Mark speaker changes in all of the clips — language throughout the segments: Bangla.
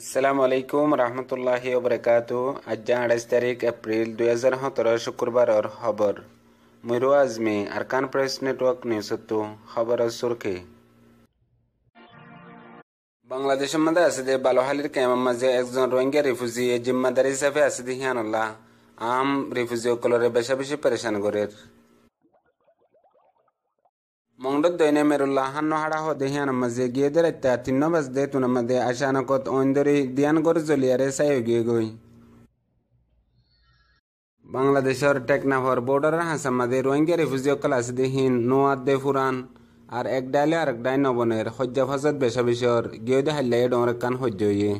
Speaker 1: আসসালামু আলাইকুম রহমতুল্লাহি ওবরাকাতু। আজ 28 তারিখ এপ্রিল 2017 শুক্রবারর খবর মুইরু আজমি আরকান প্রেস নেটওয়ার্ক নিউজতো খবরের সুরখি বাংলাদেশের মধ্যে আছে যে বালোহালির ক্যাম্পের মাঝে একজন রোহিঙ্গা রিফিউজি জিম্মাদারি হিসাবে আছে দিহিয়ানুল্লাহ আম রিফিউজি সকলরে বেশা বেশি পরেশান করে মংডত দৈনে মেরুল্লাহ হান্ন হাড়া হদে হিয়ান মাঝে গিয়ে দেরাইতা 3 বাজদে তুনা মাঝে আশানকত ওইন্দরি দিয়ান গর জলিয়ারে সাই গিয়ে গই বাংলাদেশের টেকনাফর বর্ডারের হাসান মাঝে রোহিঙ্গা রিফিউজি সকল আছে দিহিন নোয়াদ দে ফুরান আর এক ডাইলে আর এক ডাই নবনের হজ্জা ফাসাদ বেশা বেশর গিয়ে দে হাল্লাই ডোর কান হজ্জ হইয়ে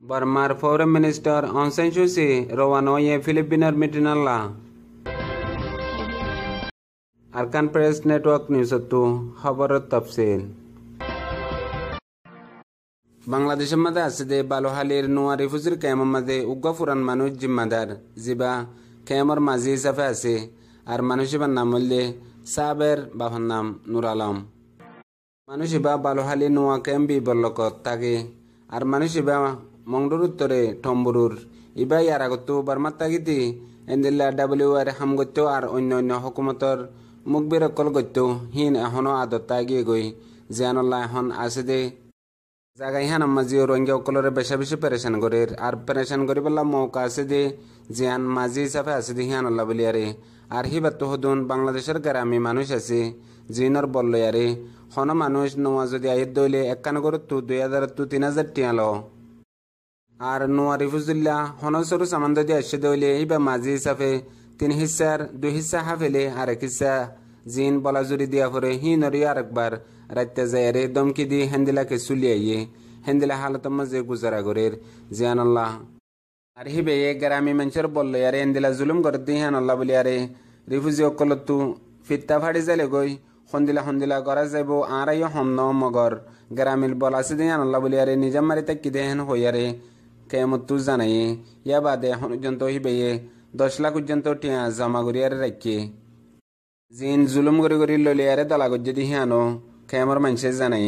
Speaker 1: বার্মার ফরেন মিনিস্টার অং সান সু চি রওয়ানা হয়ে ফিলিপিনের মিটিনাল্লাহ আরকান প্রেস নেটওয়ার্ক নিউজতো খবরের তফসিল বাংলাদেশের মধ্যে আছে যে বালোহালির নোয়া রিফিউজির ক্যাম্পের মাঝে উগ্র ফুরান মানুষ জিম্মাদার জিবা ক্যাম্পের মাঝি হিসাবে আছে আর মানুষের নাম হইলে সাবের বাবার নাম নুর আলম মানুষ বা বালোহালি নোয়া ক্যাম্প বিবল্লকত থাকে আর মানুষ বা মংডুর উত্তরে টম্বুরুর ইবা ইয়ার আগত বার্মার তাগিতি এন্দিল্লা ডাব্লিউআর হামগত্য আর অন্য অন্য হকুমতর মুখবির অকল গত্য হিন এখনো আদত গিয়ে গই জিয়ানুল্লাহ এখন আছে দে জাগাই হান মাঝি রোহিঙ্গা অকলরে বেশা বেশি পেরেশান করে আর পেরেশান করি বললা মৌকা আছে দে জিয়ান মাঝি হিসাবে আছে দে হিয়ানুল্লাহ বলিয়ারে আর হিবাত হদুন বাংলাদেশের গ্রামী মানুষ আছে জিনর বললয়ারে হন মানুষ নোয়া যদি আয়ের দইলে একখান করে 2000 to 3000 টিয়াল আর নোয়া রিফিউজিল্লা হন সরু সামান যদি আসে দইলে হিবা মাঝি হিসাবে 3 হিস্সার 2 হিস্সা হাফেলে আর 1 হিস্সা জিন বলা জুড়ি দিয়া পরে হি নরি আর একবার রাইতে যায় দমকি দিয়ে হেন্দিলাকে চুলিয়াইয়ে হেন্দিলা হালত মাঝে গুজারা করের জিয়ানুল্লাহ আর হিবে গ্রামী মানুষের বললো আরে হেন্দিলা জুলুম করে দিয়ে হানুল্লাহ বলি আরে রিফিউজি অকলতু ফিত্তা ফাড়ি যাইলে গই সন্দিলা সন্দিলা করা যাইব আর হম ন মগর গ্রামীণ বল আছে দিয়ে হানুল্লাহ বলি আরে নিজাম মারি তাকি দেহেন হইয়ারে কেমতু জানাই ইয়া বাদে এখন পর্যন্ত হিবে 10 লাখ পর্যন্ত টিয়া জমা করিয়ারে রাখিয়ে জিন জুলুম করি করি ললিয়ারে দলা গজ্জে দি হিয়ানো খেমর মানুষে জানাই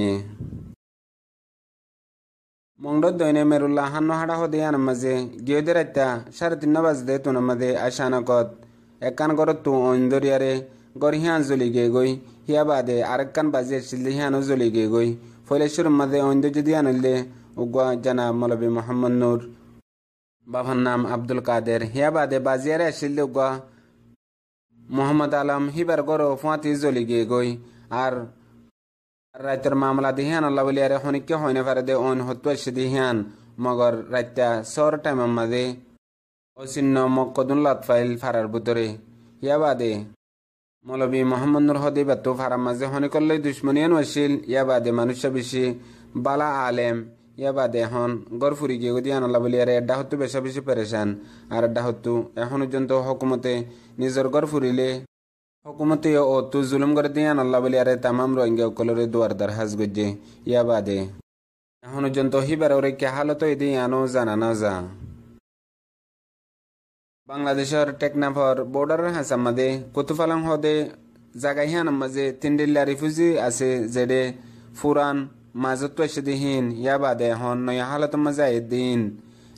Speaker 1: মংডত দৈনে মেরুল্লাহ হান্ন হাড়া হদে আন মাঝে গিয়ে দে রাইতা 3:30 বাজদে তুনার মাঝে আশানকত একখান গরত তু অইন্দরিয়ারে গর হিয়ান জ্বলি গে গই হিয়া বাদে আরেকখান বাজে আসছিল হিয়ানো জ্বলি গে গই ফলেশ্বর মাঝে অইন্দ যদি আনলে উগুয়া জানাব মৌলবী মোহাম্মদ নূর বাবার নাম আব্দুল কাদের হিয়া বাদে বাজিয়ারে আসছিল উগুয়া মোহাম্মদ আলম হিবার গর ফুয়াতি জ্বলি গিয়ে গই আর রাইতের মামলা দিহিয়ান আল্লাহ বলি আরে হনিকে হইনে পারে দে অন হত্যু আসে দিহিয়ান মগর রাইতা সর টাইমের মাঝে অচিন্ন মক্কদুল লাতফাইল ফারার ভিতরে ইয়া বাদে মৌলবী মোহাম্মদ নুর হদি বাতু ফারার মাঝে হনিকল্লে দুশ্মনিয়ান আসিল ইয়া বাদে মানুষ বেশি বালা আলেম ইয়া বাদে এখন গড় ফুরি গিয়ে দিয়ান আল্লাহ বলি আরে এড্ডা হত্যু বেশা বেশি পেরেশান আর এড্ডা হত্যু এখন পর্যন্ত হকুমতে নিজের গড় ফুরিলে হকুমতে ও তু জুলুম করে দিয়ান আল্লাহ বলি আরে তামাম রোহিঙ্গা কলরে দুয়ার দার হাজ গজ্জে ইয়া বাদে এখন পর্যন্ত হিবার ওরে কে হালত দিয়ানো জানা না যা বাংলাদেশের টেকনাফর বর্ডারের হাসান মাদে কুতুফালাং হদে জাগাই হিয়ান মাঝে 3 ডিল্লা রিফিউজি আছে যেডে ফুরান মাজত এসে দিহিন ইয়া বাদে এখন নয়া হালত মাঝে দিন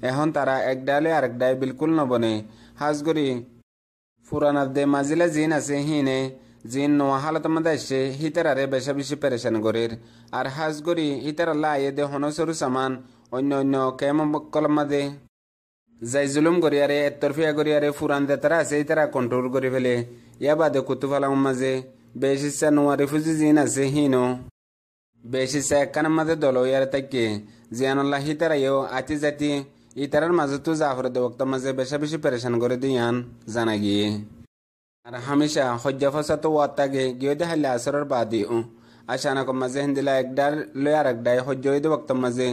Speaker 1: এখন তারা এক ডালে আর এক ডাই বিলকুল নবনে হাজগরি ফুরানার দে মাজিলা জিন আছে হিনে জিন নোয়া হালত মাঝে এসে হিতারারে বেশা বেশি পেরেশান করির আর হাজগরি হিতারাল্লাহ আয়ে দে হনসরু সামান অন্য অন্য কেম কলম মাদে যাই জুলুম করিয়ারে একতরফিয়া করিয়ারে ফুরান দে তারা আছে তারা কন্ট্রোল করে ফেলে ইয়া বাদে কুতুফালাং মাঝে বেশ ইচ্ছা নোয়া রিফিউজি জিন আছে হিনো বেশ ইচ্ছা একখানের মাঝে দল ইয়ারে তাকে জিয়ানুল্লাহ হিতারাইও আতি জাতি ইতারার মাঝেতো জাফর দে ওক্ত মাঝে বেশা বেশি পেরেশান করে দিয়ান জানা গিয়ে আর হামেশা হজ্জা ফসা তো ওয়াত্তাগে গিয়ে দে হাইলে আসরের বাদি আশানক মাঝে হিন্দিলা একডার লয় আর একডাই হজ্জ হইতে ওক্ত মাঝে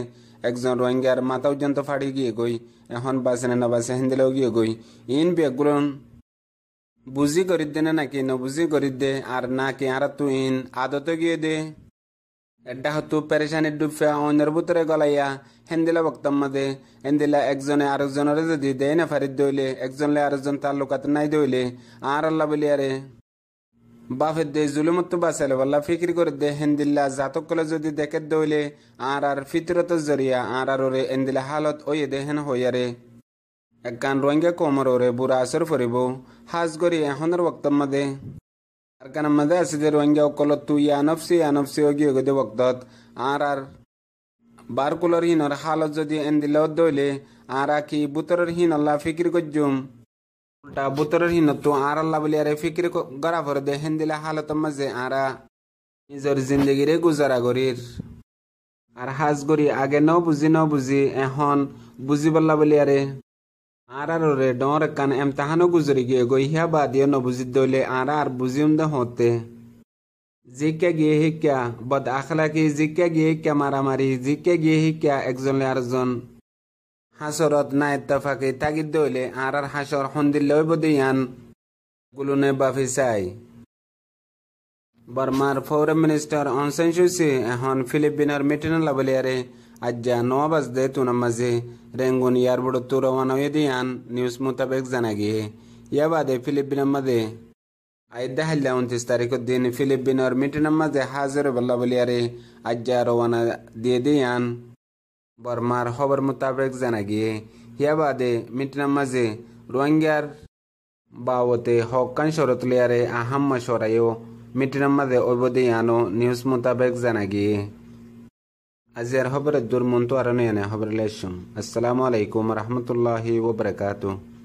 Speaker 1: একজন রোহিঙ্গার মাথা পর্যন্ত ফাড়ি গিয়ে গই এখন বাসে না বাসে হিন্দিলাও গিয়ে গই ইন বেগুলো বুঝি করি দে না নাকি নবুঝি করি দে আর নাকি আর তু ইন আদত গিয়ে দে এড্ডা হতো পেরেশানি ডুবফা অন্যের ভিতরে গলাইয়া হেন্দিলা বক্তম মাদে হেন্দিলা একজনে আরেকজনের যদি দেয় না ফারিদ দইলে একজনলে আরেকজন তাল্লুকাত নাই দইলে আর আল্লাহ বলি আরে বাফের দে জুলুমত বাঁচালে বল্লা ফিক্রি করে দে হেন্দিল্লা জাতকলে যদি দেখে দইলে আর ফিতরত জরিয়া আর ওরে এন্দিলা হালত ওই দে হেন হইয়ারে একখান রোহিঙ্গা কোমর ওরে বুড়া আসর ফরিব হাজ গরি এখনের বক্তর মাদে আর কান মাদে আছে যে রোহিঙ্গা অকল তুই আনফসি গিয়ে গদে বক্তত আর বারকুলর হিনর হালত যদি এন্দিলা দইলে আর কি বুতরের হিন আল্লাহ ফিক্রি করজুম উল্টা বুতরের হিন তো আর আল্লাহ বলি আরে ফিক্রি গড়া ভরে দে হেন্দিলা হালত মাঝে আরা নিজের জিন্দগিরে গুজারা গরির আর হাজ গরি আগে ন বুঝি এখন বুঝি বল্লা বলি আরে আর রে ডর কান এমতাহানো গুজরি গিয়ে গই হিয়া বাদিও ন বুঝি দইলে আর বুঝিম দে হতে জিকে গিয়ে হিক্যা বদ আখলাকি জিকে গিয়ে হিক্যা মারামারি জিকে গিয়ে হিক্যা একজন আরেকজন হাসরত না ইত্তাফাকি তাগিদ দইলে আর হাসর হন্দিল্লে বদিয়ান গুলুনে বাফি চাই বর্মার ফরেন মিনিস্টার অন সান সুচি এখন ফিলিপিনের মিটিনে লাবলিয়ারে আজ্জা 9 বাজদে তুনার মাঝে রেঙ্গুন এয়ারপোর্ট তো রওনা হয়ে দিয়ান নিউজ মোতাবেক জানা গিয়ে ইয়া বাদে ফিলিপিনের মাঝে আইদা হাল্লা 29 তারিখের দিন ফিলিপিনের মিটিনের মাঝে হাজির বল্লা বলিয়ারে আজ্জা রওনা দিয়ে দিয়ান বর্মার খবর মোতাবেক জানা গিয়ে ইয়া বাদে মিটিনের মাঝে রোহিঙ্গার বাবতে হকান শরত লিয়ারে আহাম মশরায়ও মিটিনের মাঝে অবদিয়ানো নিউজ মোতাবেক জানা গিয়ে আজিয়ার খবরের দূর মন্ত আর নয় খবর লেশুম। আসসালামু আলাইকুম রহমতুল্লাহি ওয়া বারাকাতুহু।